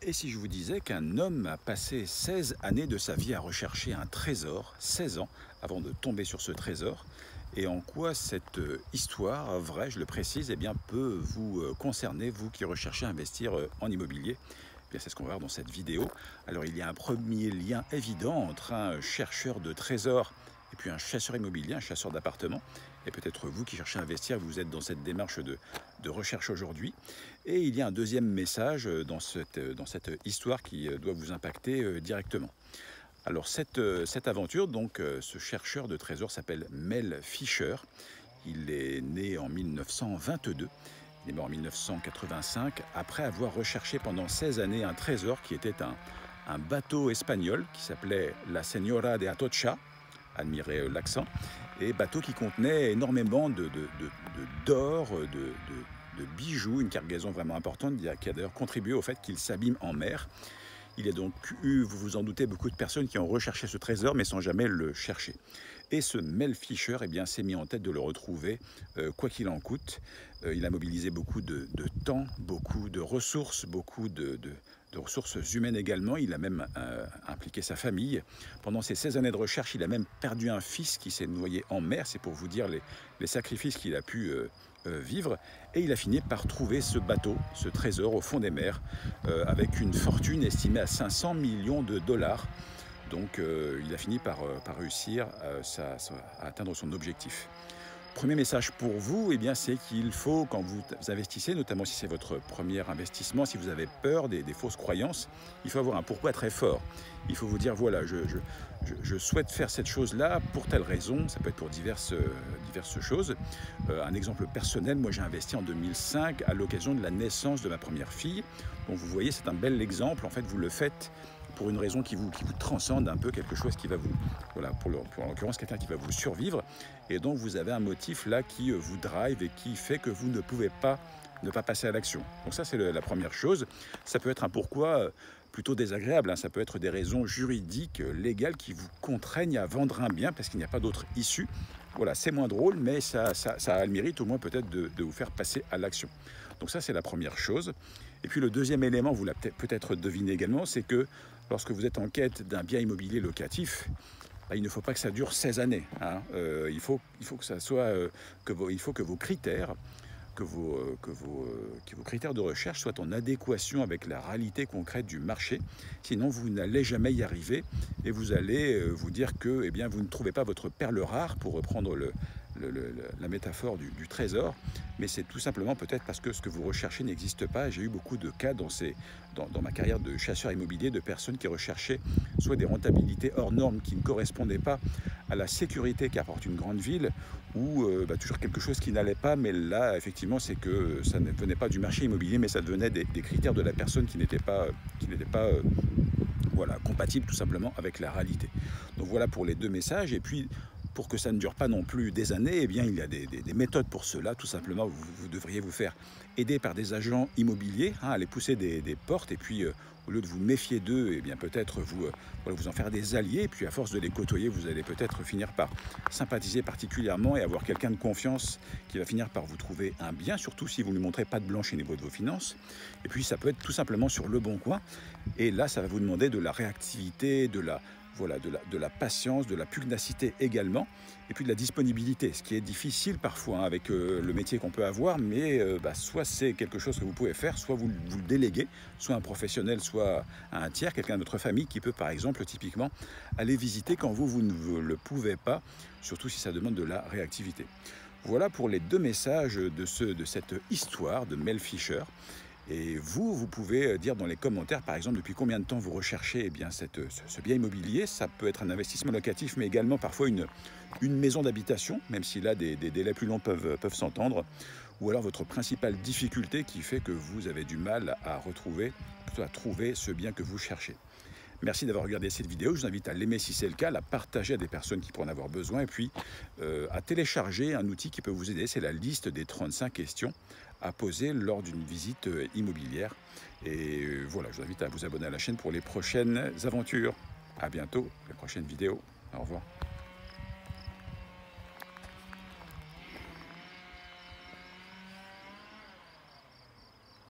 Et si je vous disais qu'un homme a passé 16 années de sa vie à rechercher un trésor, 16 ans, avant de tomber sur ce trésor, et en quoi cette histoire vraie, je le précise, eh bien, peut vous concerner, vous qui recherchez à investir en immobilier. Eh bien, c'est ce qu'on va voir dans cette vidéo. Alors, il y a un premier lien évident entre un chercheur de trésors et puis un chasseur immobilier, un chasseur d'appartements. Et peut-être vous qui cherchez à investir, vous êtes dans cette démarche de recherche aujourd'hui. Et il y a un deuxième message dans cette histoire qui doit vous impacter directement. Alors cette aventure, donc ce chercheur de trésors s'appelle Mel Fisher. Il est né en 1922. Il est mort en 1985 après avoir recherché pendant 16 années un trésor qui était un bateau espagnol qui s'appelait la Señora de Atocha, admirez l'accent, et bateau qui contenait énormément d'or, de bijoux, une cargaison vraiment importante qui a d'ailleurs contribué au fait qu'il s'abîme en mer. Il y a donc eu, vous vous en doutez, beaucoup de personnes qui ont recherché ce trésor mais sans jamais le chercher. Et ce Mel Fisher eh bien, s'est mis en tête de le retrouver quoi qu'il en coûte. Il a mobilisé beaucoup de temps, beaucoup de ressources, beaucoup de ressources humaines également. Il a même impliqué sa famille. Pendant ces 16 années de recherche, il a même perdu un fils qui s'est noyé en mer. C'est pour vous dire les sacrifices qu'il a pu vivre. Et il a fini par trouver ce bateau, ce trésor au fond des mers, avec une fortune estimée à 500 millions de dollars. Donc il a fini par réussir à atteindre son objectif. Premier message pour vous, eh bien, c'est qu'il faut, quand vous investissez, notamment si c'est votre premier investissement, si vous avez peur des fausses croyances, il faut avoir un pourquoi très fort. Il faut vous dire, voilà, je souhaite faire cette chose-là pour telle raison, ça peut être pour diverses choses. Un exemple personnel, moi j'ai investi en 2005 à l'occasion de la naissance de ma première fille. Donc vous voyez, c'est un bel exemple, en fait vous le faites pour une raison qui vous transcende un peu, quelque chose qui va vous, voilà, pour en l'occurrence quelqu'un qui va vous survivre, et donc vous avez un motif là qui vous drive et qui fait que vous ne pouvez pas ne pas passer à l'action. Donc ça c'est la première chose. Ça peut être un pourquoi plutôt désagréable, hein. Ça peut être des raisons juridiques, légales qui vous contraignent à vendre un bien parce qu'il n'y a pas d'autre issue. Voilà, c'est moins drôle, mais ça a le mérite au moins peut-être de vous faire passer à l'action. Donc ça c'est la première chose. Et puis le deuxième élément, vous l'avez peut-être deviné également, c'est que lorsque vous êtes en quête d'un bien immobilier locatif, il ne faut pas que ça dure 16 années. Hein. Il faut que ça soit il faut que vos critères, que vos critères de recherche soient en adéquation avec la réalité concrète du marché. Sinon, vous n'allez jamais y arriver et vous allez vous dire que eh bien, vous ne trouvez pas votre perle rare, pour reprendre la métaphore du trésor, mais c'est tout simplement peut-être parce que ce que vous recherchez n'existe pas. J'ai eu beaucoup de cas dans ma carrière de chasseur immobilier, de personnes qui recherchaient soit des rentabilités hors normes qui ne correspondaient pas à la sécurité qu'apporte une grande ville, ou toujours quelque chose qui n'allait pas, mais là effectivement c'est que ça ne venait pas du marché immobilier, mais ça devenait des critères de la personne qui n'étaient pas voilà, compatibles tout simplement avec la réalité. Donc voilà pour les deux messages. Et puis pour que ça ne dure pas non plus des années, eh bien, il y a des méthodes pour cela. Tout simplement, vous devriez vous faire aider par des agents immobiliers, hein, à les pousser des portes, et puis au lieu de vous méfier d'eux, eh bien peut-être vous en faire des alliés, et puis à force de les côtoyer, vous allez peut-être finir par sympathiser particulièrement et avoir quelqu'un de confiance qui va finir par vous trouver un bien, surtout si vous ne lui montrez pas de blanche au niveau de vos finances. Et puis ça peut être tout simplement sur Le Bon Coin, et là ça va vous demander de la réactivité, de la patience, de la pugnacité également, et puis de la disponibilité, ce qui est difficile parfois, hein, avec le métier qu'on peut avoir, mais soit c'est quelque chose que vous pouvez faire, soit vous le déléguez, soit à un professionnel, soit à un tiers, quelqu'un de votre famille qui peut par exemple typiquement aller visiter quand vous ne le pouvez pas, surtout si ça demande de la réactivité. Voilà pour les deux messages de cette histoire de Mel Fisher. Et vous pouvez dire dans les commentaires, par exemple, depuis combien de temps vous recherchez bien ce bien immobilier. Ça peut être un investissement locatif, mais également parfois une maison d'habitation, même si là des délais plus longs peuvent s'entendre. Ou alors votre principale difficulté qui fait que vous avez du mal à trouver ce bien que vous cherchez. Merci d'avoir regardé cette vidéo. Je vous invite à l'aimer si c'est le cas, à la partager à des personnes qui pourraient en avoir besoin, et puis à télécharger un outil qui peut vous aider. C'est la liste des 35 questions à poser lors d'une visite immobilière. Et voilà, je vous invite à vous abonner à la chaîne pour les prochaines aventures. À bientôt, la prochaine vidéo. Au revoir.